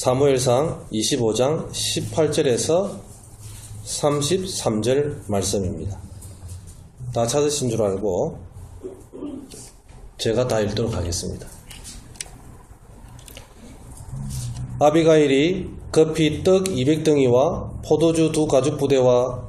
사무엘상 25장 18절에서 33절 말씀입니다. 다 찾으신 줄 알고 제가 다 읽도록 하겠습니다. 아비가일이 급히 떡 200덩이와 포도주 2가죽 부대와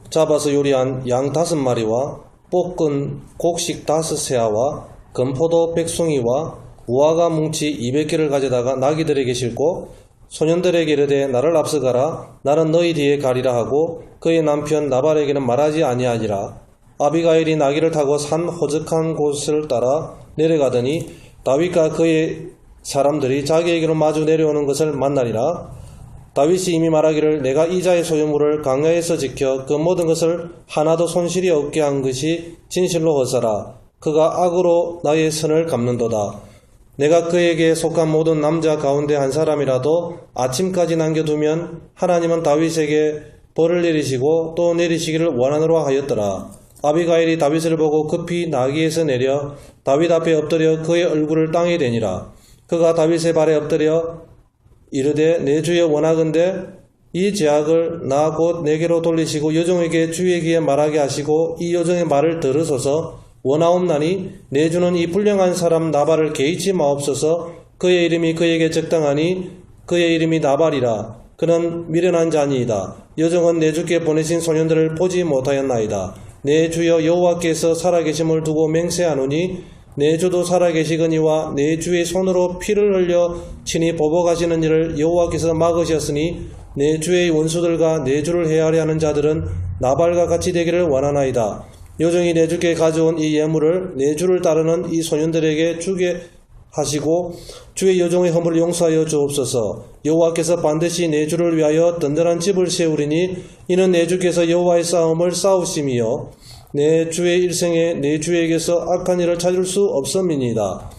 잡아서 요리한 양 5마리와 볶은 곡식 5세아와 건포도 100송이와 무화과 뭉치 200개를 가져다가 나귀들에게 싣고 소년들에게 이르되 나를 앞서가라 나는 너희 뒤에 가리라 하고 그의 남편 나발에게는 말하지 아니하니라. 아비가일이 나귀를 타고 산 호적한 곳을 따라 내려가더니 다윗과 그의 사람들이 자기에게로 마주 내려오는 것을 만나니라. 다윗이 이미 말하기를 내가 이자의 소유물을 강야에서 지켜 그 모든 것을 하나도 손실이 없게 한 것이 진실로 허사라. 그가 악으로 나의 선을 갚는도다. 내가 그에게 속한 모든 남자 가운데 한 사람이라도 아침까지 남겨두면 하나님은 다윗에게 벌을 내리시고 또 내리시기를 원하노라 하였더라. 아비가일이 다윗을 보고 급히 나귀에서 내려 다윗 앞에 엎드려 그의 얼굴을 땅에 대니라. 그가 다윗의 발에 엎드려 이르되 내 주여 원하건대 이 제약을 나 곧 내게로 돌리시고 여종에게 주의 귀에 말하게 하시고 이 여종의 말을 들으소서. 원하옵나니 내 주는 이 불량한 사람 나발을 개의치 마옵소서. 그의 이름이 그에게 적당하니 그의 이름이 나발이라. 그는 미련한 자니이다. 여종은 내 주께 보내신 소년들을 보지 못하였나이다. 내 주여 여호와께서 살아계심을 두고 맹세하노니 내 주도 살아계시거니와 내 주의 손으로 피를 흘려 친히 보복하시는 일을 여호와께서 막으셨으니 내 주의 원수들과 내 주를 해하려 하는 자들은 나발과 같이 되기를 원하나이다. 여종이 내 주께 가져온 이 예물을 내 주를 따르는 이 소년들에게 주게 하시고 주의 여종의 허물을 용서하여 주옵소서. 여호와께서 반드시 내 주를 위하여 든든한 집을 세우리니 이는 내 주께서 여호와의 싸움을 싸우심이요 내 주의 일생에 내 주에게서 악한 일을 찾을 수 없음이니이다.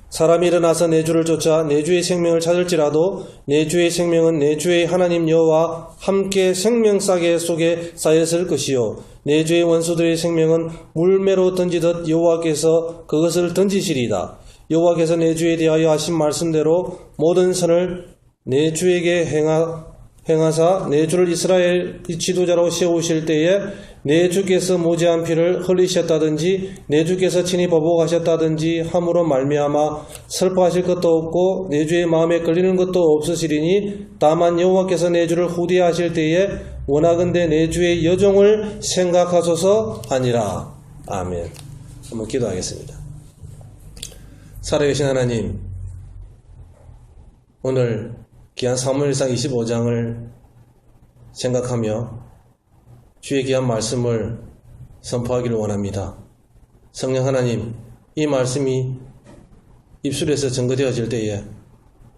사람이 일어나서 내 주를 쫓아 내 주의 생명을 찾을지라도 내 주의 생명은 내 주의 하나님 여호와 함께 생명싸개 속에 쌓였을 것이요 내 주의 원수들의 생명은 물매로 던지듯 여호와께서 그것을 던지시리이다. 여호와께서 내 주에 대하여 하신 말씀대로 모든 선을 내 주에게 행하사 내 주를 이스라엘 지도자로 세우실 때에 내 주께서 무죄한 피를 흘리셨다든지 내 주께서 친히 보복하셨다든지 함으로 말미암아 슬퍼하실 것도 없고 내 주의 마음에 끌리는 것도 없으시리니 다만 여호와께서 내 주를 후대하실 때에 원하건대 내 주의 여종을 생각하소서 하니라. 아멘. 한번 기도하겠습니다. 살아계신 하나님, 오늘 귀한 사무엘상 25장을 생각하며 주의 귀한 말씀을 선포하기를 원합니다. 성령 하나님, 이 말씀이 입술에서 증거되어질 때에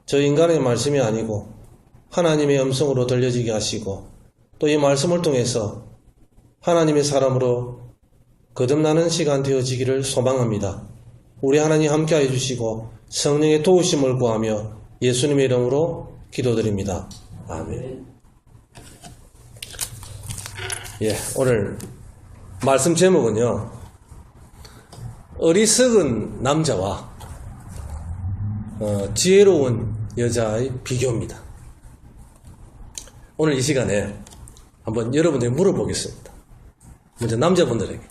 저 인간의 말씀이 아니고 하나님의 음성으로 들려지게 하시고 또 이 말씀을 통해서 하나님의 사람으로 거듭나는 시간 되어지기를 소망합니다. 우리 하나님 함께하여 주시고 성령의 도우심을 구하며 예수님의 이름으로 기도드립니다. 아멘. 오늘 말씀 제목은요, 어리석은 남자와 지혜로운 여자의 비교입니다. 오늘 이 시간에 한번 여러분들에게 물어보겠습니다. 먼저 남자분들에게,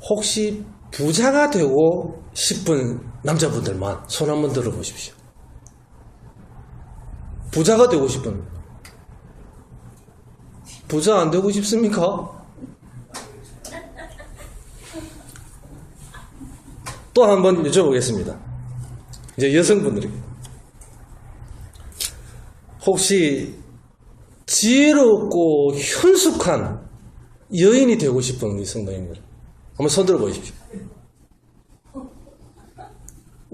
혹시 부자가 되고 싶은 남자분들만 손 한번 들어보십시오. 부자가 되고 싶은, 부자 안 되고 싶습니까? 또 한번 여쭤보겠습니다. 이제 여성분들에게, 혹시 지혜롭고 현숙한 여인이 되고 싶은 우리 성도님들 한번 손 들어보십시오.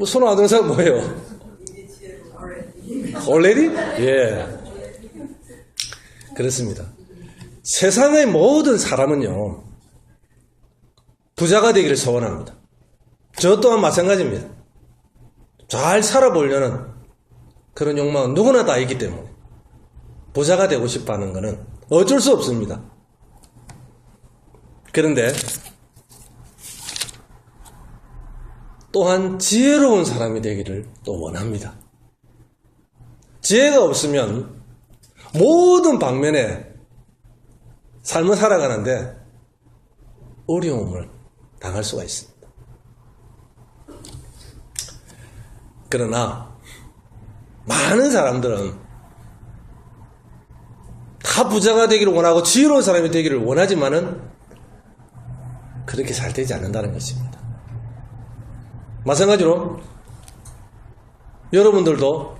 손 안 드는 사람 뭐예요? Already? 그렇습니다. 세상의 모든 사람은요, 부자가 되기를 소원합니다. 저 또한 마찬가지입니다. 잘 살아보려는 그런 욕망은 누구나 다 있기 때문에 부자가 되고 싶어 하는 것은 어쩔 수 없습니다. 그런데 또한 지혜로운 사람이 되기를 또 원합니다. 지혜가 없으면 모든 방면에 삶을 살아가는데 어려움을 당할 수가 있습니다. 그러나 많은 사람들은 다 부자가 되기를 원하고 지혜로운 사람이 되기를 원하지만은 그렇게 잘 되지 않는다는 것입니다. 마찬가지로 여러분들도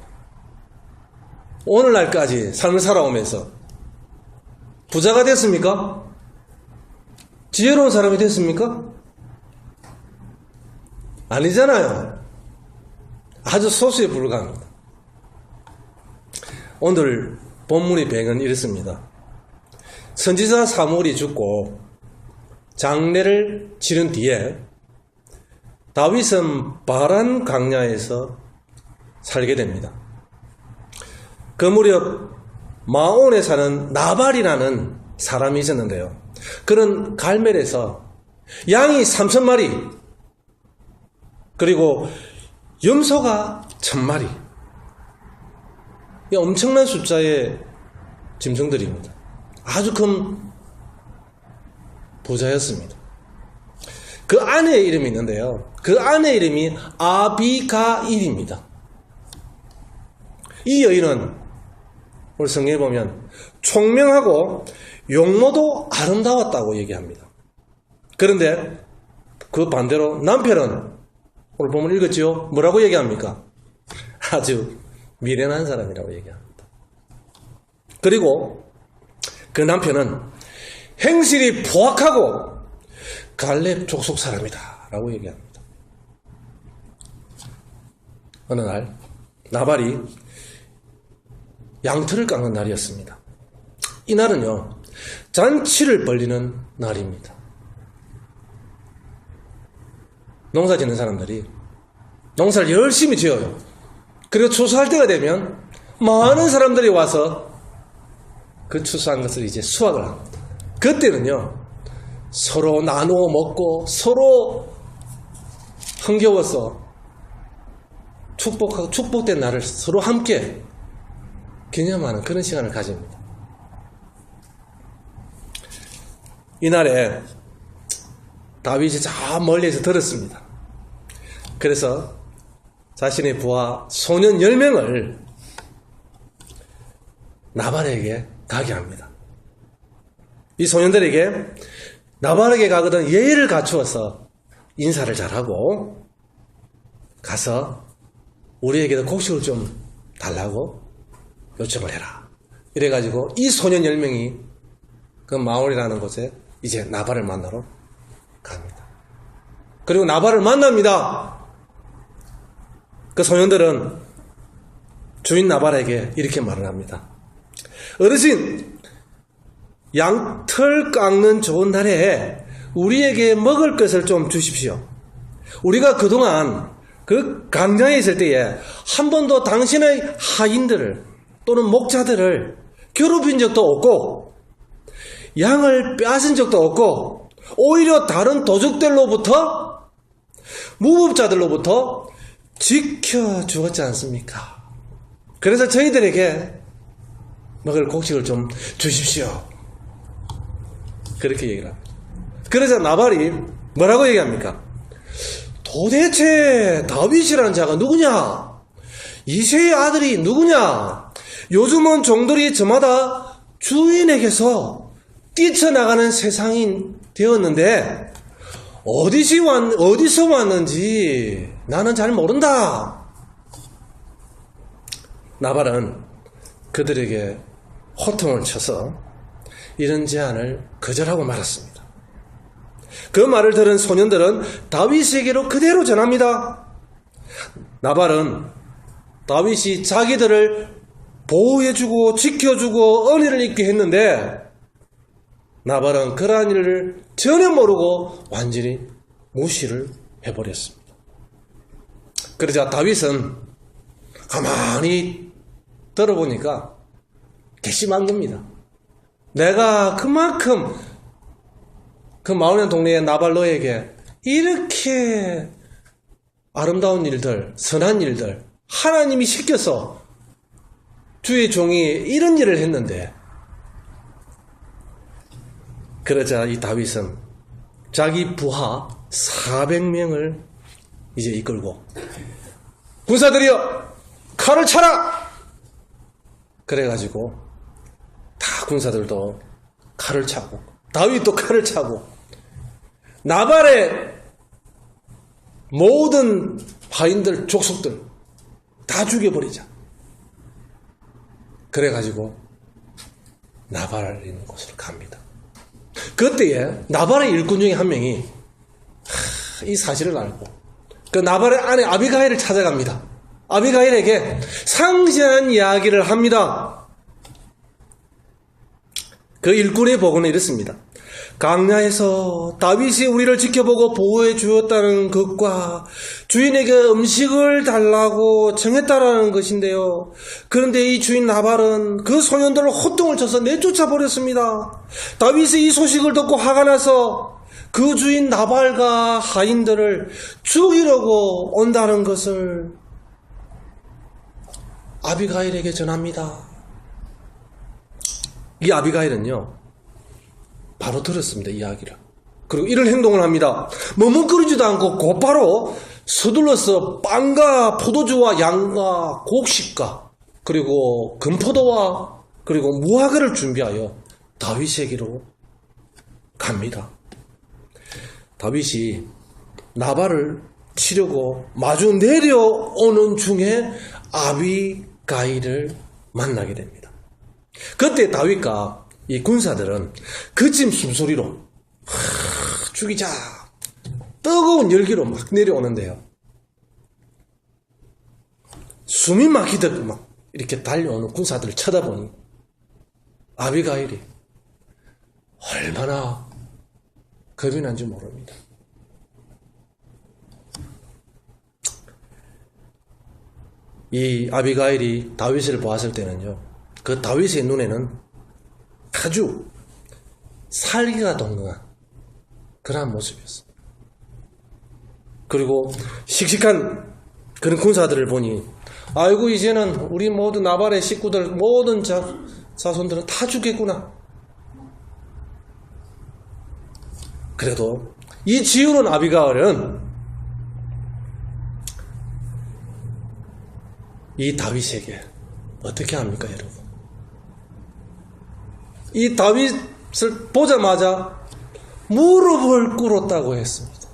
오늘날까지 삶을 살아오면서 부자가 됐습니까? 지혜로운 사람이 됐습니까? 아니잖아요. 아주 소수에 불과합니다. 오늘 본문의 배경은 이렇습니다. 선지자 사무엘이 죽고 장례를 치른 뒤에 다윗은 바란 광야에서 살게 됩니다. 그 무렵 마온에 사는 나발이라는 사람이 있었는데요. 그는 갈멜에서 양이 3,000마리 그리고 염소가 1,000마리, 엄청난 숫자의 짐승들입니다. 아주 큰 부자였습니다. 그 아내의 이름이 있는데요. 그 아내의 이름이 아비가일입니다. 이 여인은 우리 성경에 보면 총명하고 용모도 아름다웠다고 얘기합니다. 그런데 그 반대로 남편은 오늘 본문 읽었죠? 뭐라고 얘기합니까? 아주 미련한 사람이라고 얘기합니다. 그리고 그 남편은 행실이 포악하고 갈렙 족속 사람이다 라고 얘기합니다. 어느 날 나발이 양털을 깎는 날이었습니다. 이날은요 잔치를 벌리는 날입니다. 농사 짓는 사람들이 농사를 열심히 지어요. 그리고 추수할 때가 되면 많은 사람들이 와서 그 추수한 것을 이제 수확을 합니다. 그때는요 서로 나누어 먹고 서로 흥겨워서 축복하고 축복된 날을 서로 함께 기념하는 그런 시간을 가집니다. 이날에 다윗이 저 멀리에서 들었습니다. 그래서 자신의 부하 소년 10명을 나발에게 가게 합니다. 이 소년들에게 나발에게 가거든 예의를 갖추어서 인사를 잘하고 가서 우리에게도 곡식을 좀 달라고 요청을 해라. 이래가지고 이 소년 10명이 그 마올이라는 곳에 이제 나발을 만나러 갑니다. 그리고 나발을 만납니다. 그 소년들은 주인 나발에게 이렇게 말을 합니다. 어르신, 양털 깎는 좋은 날에 우리에게 먹을 것을 좀 주십시오. 우리가 그동안 그 광야에 있을 때에 한 번도 당신의 하인들을 또는 목자들을 괴롭힌 적도 없고 양을 빼앗은 적도 없고 오히려 다른 도적들로부터 무법자들로부터 지켜주었지 않습니까? 그래서 저희들에게 먹을 곡식을 좀 주십시오. 그렇게 얘기를 합니다. 그래서 나발이 뭐라고 얘기합니까? 도대체 다윗이라는 자가 누구냐? 이새의 아들이 누구냐? 요즘은 종들이 저마다 주인에게서 뛰쳐나가는 세상이 되었는데 어디서 왔는지 나는 잘 모른다. 나발은 그들에게 호통을 쳐서 이런 제안을 거절하고 말았습니다. 그 말을 들은 소년들은 다윗에게로 그대로 전합니다. 나발은 다윗이 자기들을 보호해주고 지켜주고 은혜를 입게 했는데 나발은 그러한 일을 전혀 모르고 완전히 무시를 해버렸습니다. 그러자 다윗은 가만히 들어보니까 괘씸한 겁니다. 내가 그만큼 그 마오네 동네의 나발 너에게 이렇게 아름다운 일들, 선한 일들, 하나님이 시켜서 주의 종이 이런 일을 했는데, 그러자 이 다윗은 자기 부하 400명을 이제 이끌고, 군사들이여 칼을 차라! 그래가지고 다 군사들도 칼을 차고 다윗도 칼을 차고 나발의 모든 하인들 족속들 다 죽여버리자. 그래가지고 나발 있는 곳으로 갑니다. 그때에 나발의 일꾼 중에 한 명이 이 사실을 알고 그 나발의 아내 아비가일을 찾아갑니다. 아비가일에게 상세한 이야기를 합니다. 그 일꾼의 보고는 이렇습니다. 강야에서 다윗이 우리를 지켜보고 보호해 주었다는 것과 주인에게 음식을 달라고 청했다라는 것인데요. 그런데 이 주인 나발은 그 소년들을 호통을 쳐서 내쫓아 버렸습니다. 다윗이 이 소식을 듣고 화가 나서 그 주인 나발과 하인들을 죽이려고 온다는 것을 아비가일에게 전합니다. 이 아비가일은요, 바로 들었습니다, 이야기를. 그리고 이런 행동을 합니다. 머뭇거리지도 않고 곧바로 서둘러서 빵과 포도주와 양과 곡식과 그리고 금포도와 그리고 무화과를 준비하여 다윗에게로 갑니다. 다윗이 나발을 치려고 마주 내려오는 중에 아비가일을 만나게 됩니다. 그때 다윗과 이 군사들은 거친 숨소리로 죽이자 뜨거운 열기로 막 내려오는데요. 숨이 막히듯 막 이렇게 달려오는 군사들을 쳐다보니 아비가일이 얼마나 겁이 난지 모릅니다. 이 아비가일이 다윗을 보았을 때는요, 그 다윗의 눈에는 아주 살기가 동동한 그런 모습이었습니다. 그리고 씩씩한 그런 군사들을 보니 아이고 이제는 우리 모든 나발의 식구들 모든 자손들은 다 죽겠구나. 그래도 이 지우는 아비가일은 이 다윗에게 어떻게 합니까, 여러분? 이 다윗을 보자마자 무릎을 꿇었다고 했습니다.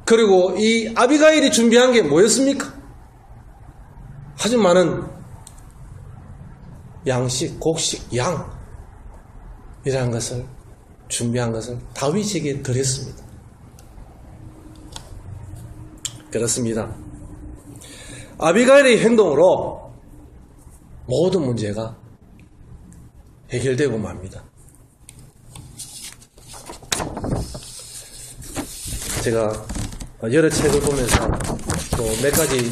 그리고 이 아비가일이 준비한 게 뭐였습니까? 아주 많은 양식, 곡식, 양이라는 것을 준비한 것을 다윗에게 드렸습니다. 그렇습니다. 아비가일의 행동으로 모든 문제가 해결되고 맙니다. 제가 여러 책을 보면서 또 몇 가지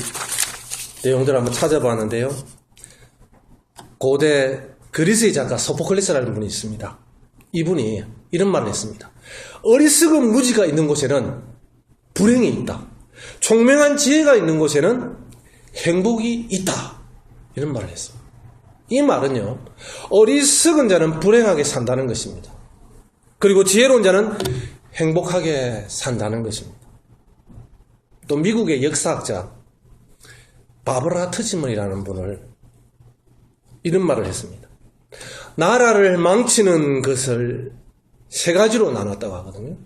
내용들을 한번 찾아봤는데요. 고대 그리스의 작가 소포클레스라는 분이 있습니다. 이분이 이런 말을 했습니다. 어리석은 무지가 있는 곳에는 불행이 있다. 총명한 지혜가 있는 곳에는 행복이 있다. 이런 말을 했습니다. 이 말은요, 어리석은 자는 불행하게 산다는 것입니다. 그리고 지혜로운 자는 행복하게 산다는 것입니다. 또 미국의 역사학자 바브라 터치먼이라는 분을 이런 말을 했습니다. 나라를 망치는 것을 세 가지로 나눴다고 하거든요.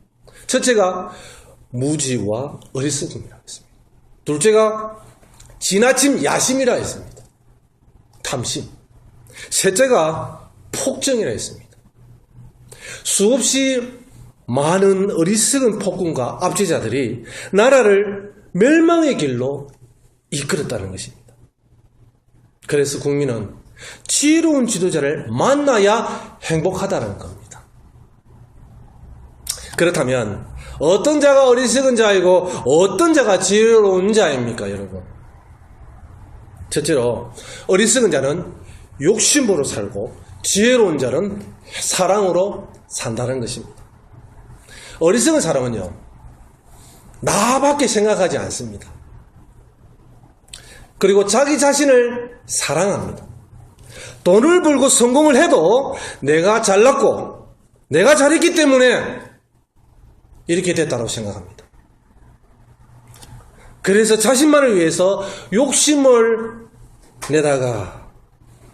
첫째가 무지와 어리석음이라고 했습니다. 둘째가 지나친 야심이라 했습니다. 탐심. 셋째가 폭정이라 했습니다. 수없이 많은 어리석은 폭군과 압제자들이 나라를 멸망의 길로 이끌었다는 것입니다. 그래서 국민은 지혜로운 지도자를 만나야 행복하다는 겁니다. 그렇다면 어떤 자가 어리석은 자이고 어떤 자가 지혜로운 자입니까, 여러분? 첫째로 어리석은 자는 욕심으로 살고 지혜로운 자는 사랑으로 산다는 것입니다. 어리석은 사람은요, 나밖에 생각하지 않습니다. 그리고 자기 자신을 사랑합니다. 돈을 벌고 성공을 해도 내가 잘났고 내가 잘했기 때문에 이렇게 됐다고 생각합니다. 그래서 자신만을 위해서 욕심을 내다가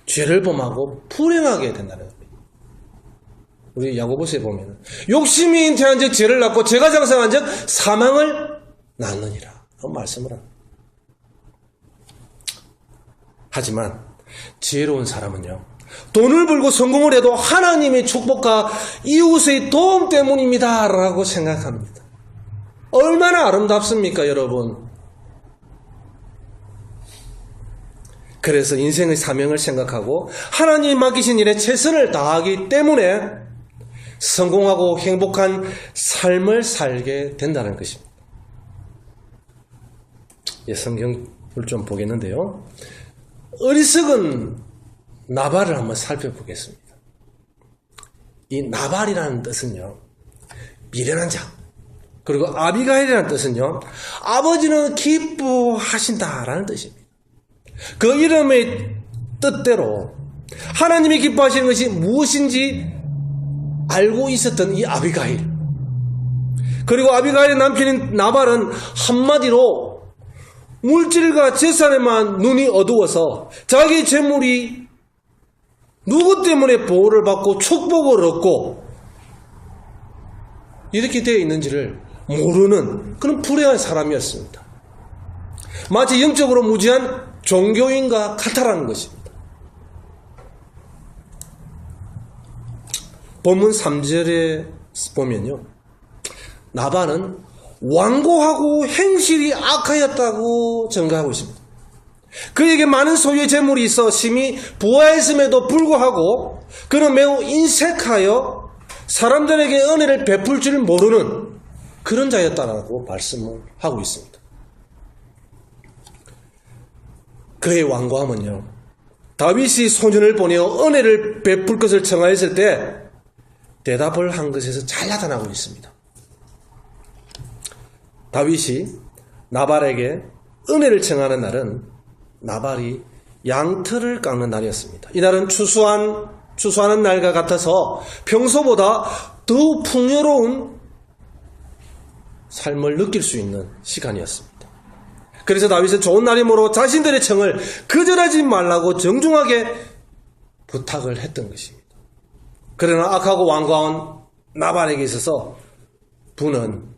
죄를 범하고 불행하게 된다는 겁니다. 우리 야고보서에 보면 욕심이 잉태한 즉 죄를 낳고 죄가 장성한 즉 사망을 낳느니라 라고 말씀을 합니다. 하지만 지혜로운 사람은요, 돈을 벌고 성공을 해도 하나님의 축복과 이웃의 도움 때문입니다 라고 생각합니다. 얼마나 아름답습니까 여러분. 그래서 인생의 사명을 생각하고 하나님이 맡기신 일에 최선을 다하기 때문에 성공하고 행복한 삶을 살게 된다는 것입니다. 성경을 좀 보겠는데요. 어리석은 나발을 한번 살펴보겠습니다. 이 나발이라는 뜻은요, 미련한 자, 그리고 아비가일이라는 뜻은요, 아버지는 기뻐하신다라는 뜻입니다. 그 이름의 뜻대로 하나님이 기뻐하시는 것이 무엇인지 알고 있었던 이 아비가일, 그리고 아비가일의 남편인 나발은 한마디로 물질과 재산에만 눈이 어두워서 자기 재물이 누구 때문에 보호를 받고 축복을 얻고 이렇게 되어 있는지를 모르는 그런 불행한 사람이었습니다. 마치 영적으로 무지한 종교인과 같다라는 것입니다. 본문 3절에 보면요, 나발은 완고하고 행실이 악하였다고 증거하고 있습니다. 그에게 많은 소유의 재물이 있어 심히 부하였음에도 불구하고 그는 매우 인색하여 사람들에게 은혜를 베풀 줄 모르는 그런 자였다라고 말씀을 하고 있습니다. 그의 완고함은요, 다윗이 소년을 보내어 은혜를 베풀 것을 청하였을 때 대답을 한 것에서 잘 나타나고 있습니다. 다윗이 나발에게 은혜를 청하는 날은 나발이 양털을 깎는 날이었습니다. 이날은 추수하는 날과 같아서 평소보다 더욱 풍요로운 삶을 느낄 수 있는 시간이었습니다. 그래서 다윗은 좋은 날이므로 자신들의 청을 거절하지 말라고 정중하게 부탁을 했던 것입니다. 그러나 악하고 완고한 나발에게 있어서 부는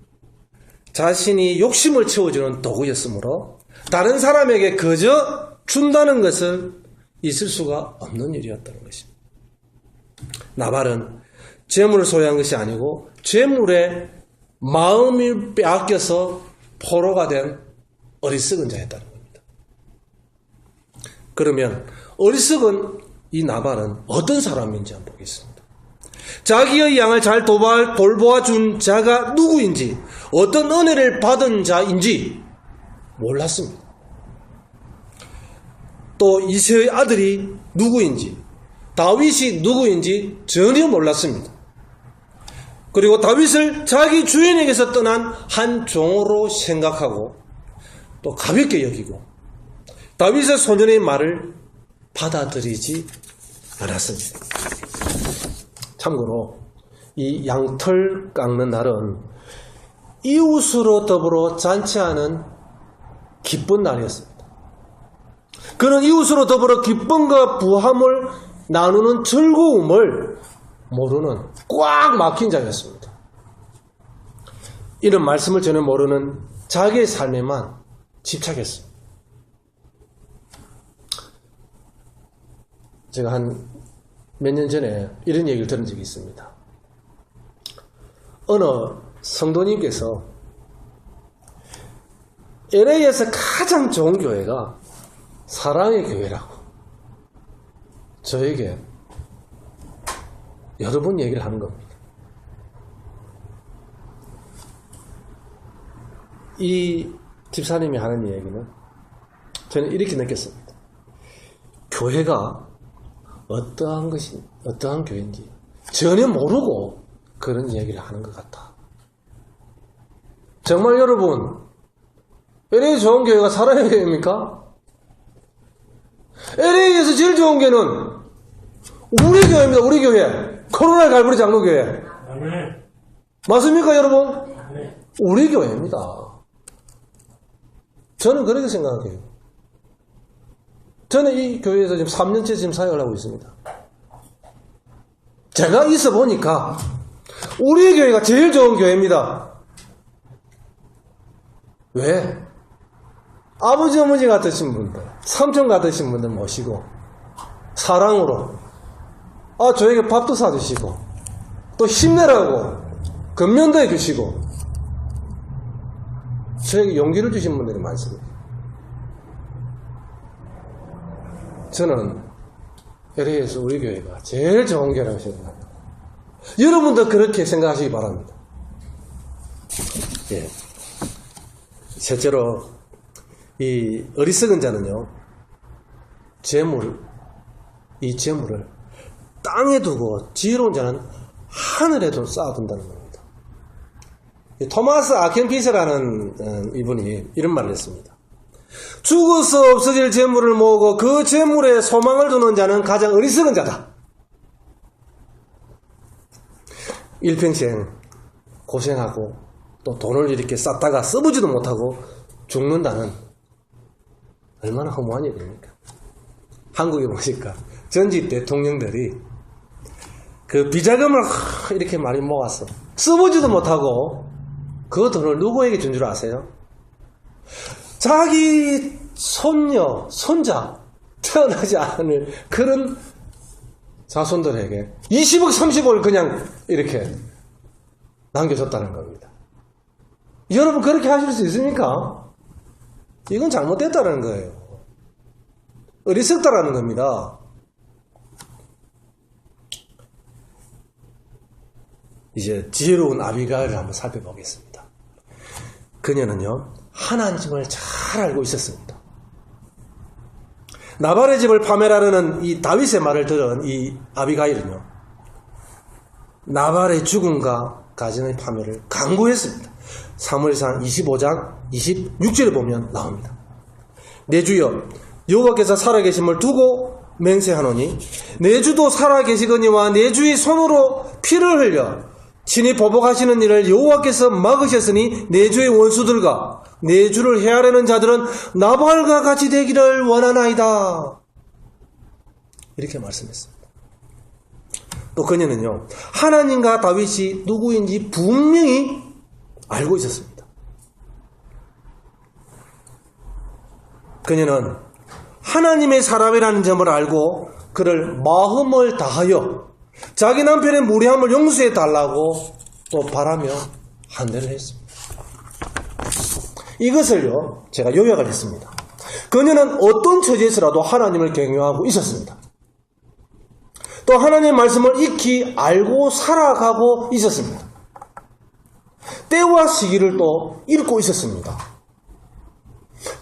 자신이 욕심을 채워주는 도구였으므로 다른 사람에게 거저 준다는 것은 있을 수가 없는 일이었다는 것입니다. 나발은 재물을 소유한 것이 아니고 재물에 마음이 빼앗겨서 포로가 된 어리석은 자였다는 겁니다. 그러면 어리석은 이 나발은 어떤 사람인지 한번 보겠습니다. 자기의 양을 잘 돌보아준 자가 누구인지, 어떤 은혜를 받은 자인지 몰랐습니다. 또 이새의 아들이 누구인지, 다윗이 누구인지 전혀 몰랐습니다. 그리고 다윗을 자기 주인에게서 떠난 한 종으로 생각하고 또 가볍게 여기고 다윗의 소년의 말을 받아들이지 않았습니다. 참고로 이 양털 깎는 날은 이웃으로 더불어 잔치하는 기쁜 날이었습니다. 그는 이웃으로 더불어 기쁨과 부함을 나누는 즐거움을 모르는 꽉 막힌 자였습니다. 이런 말씀을 전혀 모르는 자기의 삶에만 집착했습니다. 제가 한 몇 년 전에 이런 얘기를 들은 적이 있습니다. 어느 성도님께서 LA에서 가장 좋은 교회가 사랑의 교회라고 저에게 여러 번 얘기를 하는 겁니다. 이 집사님이 하는 얘기는 저는 이렇게 느꼈습니다. 교회가 어떠한 교회인지 전혀 모르고 그런 얘기를 하는 것 같다. 정말 여러분, LA 좋은 교회가 사랑의 교회입니까? LA에서 제일 좋은 교회는 우리 교회입니다. 우리 교회. 코로나 갈보리 장로교회. 맞습니까 여러분? 우리 교회입니다. 저는 그렇게 생각해요. 저는 이 교회에서 지금 3년째 지금 사역을 하고 있습니다. 제가 있어 보니까 우리 교회가 제일 좋은 교회입니다. 왜? 아버지 어머니 같으신 분들, 삼촌 같으신 분들 모시고 사랑으로 저에게 밥도 사주시고 또 힘내라고 건면도 해주시고 저에게 용기를 주신 분들이 많습니다. 저는 LA에서 우리 교회가 제일 좋은 교회라고 생각합니다. 여러분도 그렇게 생각하시기 바랍니다. 예. 실제로 이 어리석은 자는요, 이 재물을 땅에 두고 지혜로운 자는 하늘에도 쌓아둔다는 겁니다. 토마스 아켄피스라는 이분이 이런 말을 했습니다. 죽어서 없어질 재물을 모으고 그 재물에 소망을 두는 자는 가장 어리석은 자다. 일평생 고생하고 또 돈을 이렇게 쌓다가 써보지도 못하고 죽는다는 얼마나 허무한 일입니까? 한국에 보니까 전직 대통령들이 그 비자금을 이렇게 많이 모았어. 써보지도 못하고 그 돈을 누구에게 준 줄 아세요? 자기 손녀, 손자 태어나지 않을 그런 자손들에게 20억, 30억을 그냥 이렇게 남겨줬다는 겁니다. 여러분 그렇게 하실 수 있습니까? 이건 잘못됐다는 거예요. 어리석다라는 겁니다. 이제 지혜로운 아비가일을 한번 살펴보겠습니다. 그녀는요, 하나님을 잘 알고 있었습니다. 나발의 집을 파멸하려는 이 다윗의 말을 들은 이 아비가일은요, 나발의 죽음과 가정의 파멸을 강구했습니다. 사무엘상 25장 26절을 보면 나옵니다. 내 주여 여호와께서 살아계심을 두고 맹세하노니 내 주도 살아계시거니와 내 주의 손으로 피를 흘려 친히 보복하시는 일을 여호와께서 막으셨으니 내 주의 원수들과 내 주를 해하려는 자들은 나발과 같이 되기를 원하나이다. 이렇게 말씀했습니다. 또 그녀는요, 하나님과 다윗이 누구인지 분명히 알고 있었습니다. 그녀는 하나님의 사람이라는 점을 알고 그를 마음을 다하여 자기 남편의 무례함을 용서해 달라고 또 바라며 한대를 했습니다. 이것을요, 제가 요약을 했습니다. 그녀는 어떤 처지에서라도 하나님을 경외하고 있었습니다. 또 하나님의 말씀을 익히 알고 살아가고 있었습니다. 때와 시기를 또 읽고 있었습니다.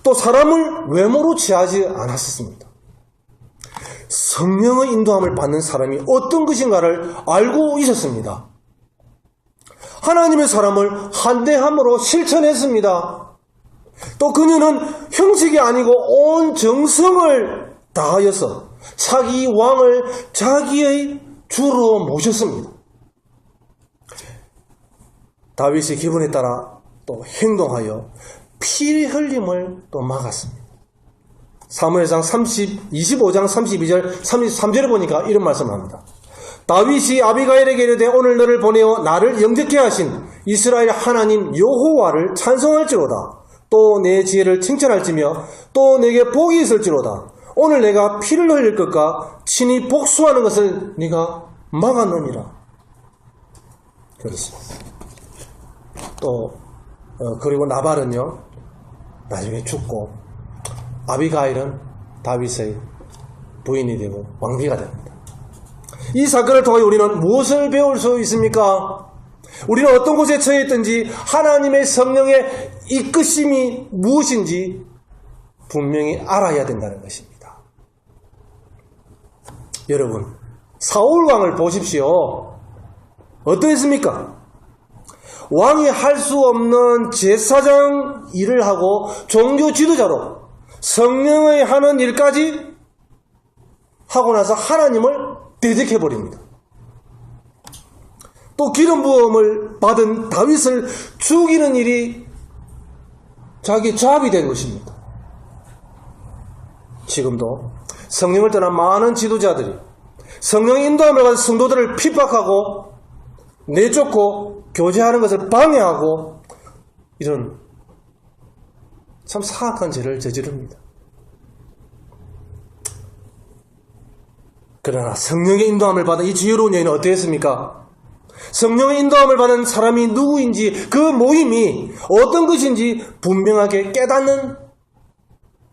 또 사람을 외모로 취하지 않았습니다. 성령의 인도함을 받는 사람이 어떤 것인가를 알고 있었습니다. 하나님의 사람을 한대함으로 실천했습니다. 또 그녀는 형식이 아니고 온 정성을 다하여서 자기 왕을 자기의 주로 모셨습니다. 다윗의 기분에 따라 또 행동하여 피 흘림을 또 막았습니다. 사무엘상 25장 32절 33절에 보니까 이런 말씀을 합니다. 다윗이 아비가일에게 이르되 오늘 너를 보내어 나를 영접케 하신 이스라엘 하나님 여호와를 찬송할지로다. 또 내 지혜를 칭찬할지며 또 내게 복이 있을지로다. 오늘 내가 피를 흘릴 것과 친히 복수하는 것을 네가 막았느니라. 그렇습니다. 또 그리고 나발은요, 나중에 죽고 아비가일은 다윗의 부인이 되고 왕비가 됩니다. 이 사건을 통해 우리는 무엇을 배울 수 있습니까? 우리는 어떤 곳에 처해 있든지 하나님의 성령의 이끄심이 무엇인지 분명히 알아야 된다는 것입니다. 여러분, 사울 왕을 보십시오. 어떠했습니까? 왕이 할 수 없는 제사장 일을 하고 종교 지도자로 성령의 하는 일까지 하고 나서 하나님을 대적해버립니다. 또 기름 부음을 받은 다윗을 죽이는 일이 자기 잡이 된 것입니다. 지금도 성령을 떠난 많은 지도자들이 성령의 인도함을 받은 성도들을 핍박하고 내쫓고 교제하는 것을 방해하고 이런 참 사악한 죄를 저지릅니다. 그러나 성령의 인도함을 받은 이 지혜로운 여인은 어땠습니까? 성령의 인도함을 받은 사람이 누구인지 그 모임이 어떤 것인지 분명하게 깨닫는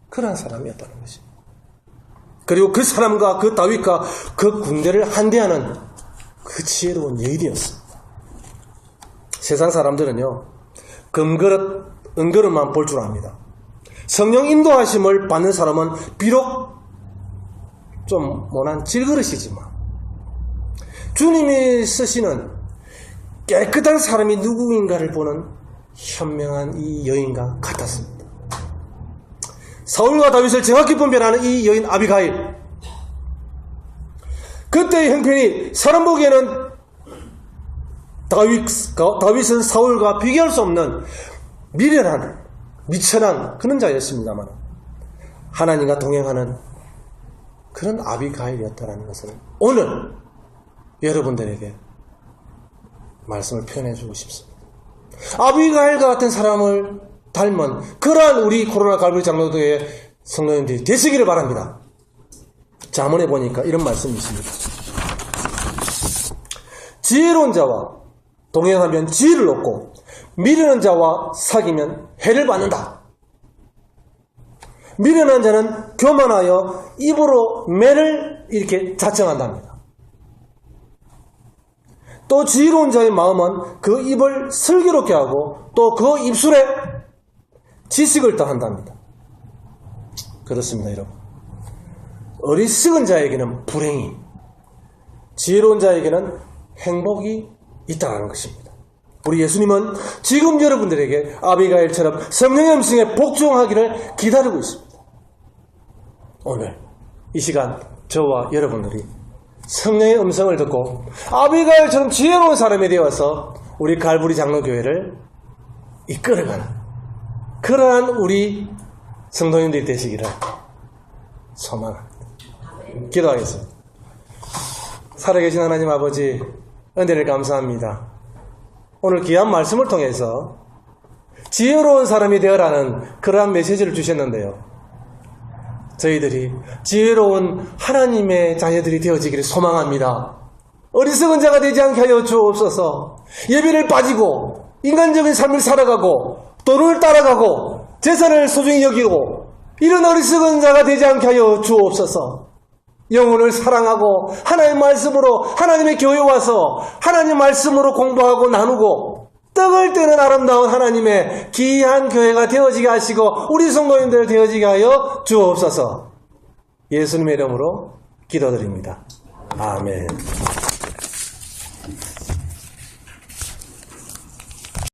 그런 사람이었다는 것입니다. 그리고 그 사람과 그 다윗과 그 군대를 한대하는 그 지혜로운 여인이었습니다. 세상 사람들은요, 금그릇, 은그릇만 볼 줄 압니다. 성령 인도하심을 받는 사람은 비록 좀 못난 질그릇이지만 주님이 쓰시는 깨끗한 사람이 누구인가를 보는 현명한 이 여인과 같았습니다. 사울과 다윗을 정확히 분별하는 이 여인 아비가일. 그때의 형편이 사람 보기에는 다윗은 사울과 비교할 수 없는 미련한, 미천한 그런 자였습니다만 하나님과 동행하는 그런 아비가일이었다는 것을 오늘 여러분들에게 말씀을 표현해주고 싶습니다. 아비가일과 같은 사람을 닮은 그러한 우리 코로나 갈보리 장로교회 성도님들이 되시기를 바랍니다. 잠언에 보니까 이런 말씀이 있습니다. 지혜로운 자와 동행하면 지혜를 얻고 미련한 자와 사귀면 해를 받는다. 미련한 자는 교만하여 입으로 매를 이렇게 자청한답니다. 또 지혜로운 자의 마음은 그 입을 슬기롭게 하고 또 그 입술에 지식을 더한답니다. 그렇습니다, 여러분. 어리석은 자에게는 불행이, 지혜로운 자에게는 행복이 있다는 것입니다. 우리 예수님은 지금 여러분들에게 아비가일처럼 성령의 음성에 복종하기를 기다리고 있습니다. 오늘 이 시간 저와 여러분들이 성령의 음성을 듣고 아비가일처럼 지혜로운 사람이 되어서 우리 갈보리 장로교회를 이끌어가는 그러한 우리 성도님들이 되시기를 소망합니다. 기도하겠습니다. 살아계신 하나님 아버지, 은혜를 감사합니다. 오늘 귀한 말씀을 통해서 지혜로운 사람이 되어라는 그러한 메시지를 주셨는데요. 저희들이 지혜로운 하나님의 자녀들이 되어지기를 소망합니다. 어리석은 자가 되지 않게 하여 주옵소서. 예배를 빠지고 인간적인 삶을 살아가고 돈을 따라가고 재산을 소중히 여기고 이런 어리석은 자가 되지 않게 하여 주옵소서. 영혼을 사랑하고 하나님의 말씀으로 하나님의 교회에 와서 하나님의 말씀으로 공부하고 나누고 떡을 떼는 아름다운 하나님의 귀한 교회가 되어지게 하시고 우리 성도님들 되어지게 하여 주옵소서. 예수님의 이름으로 기도드립니다. 아멘.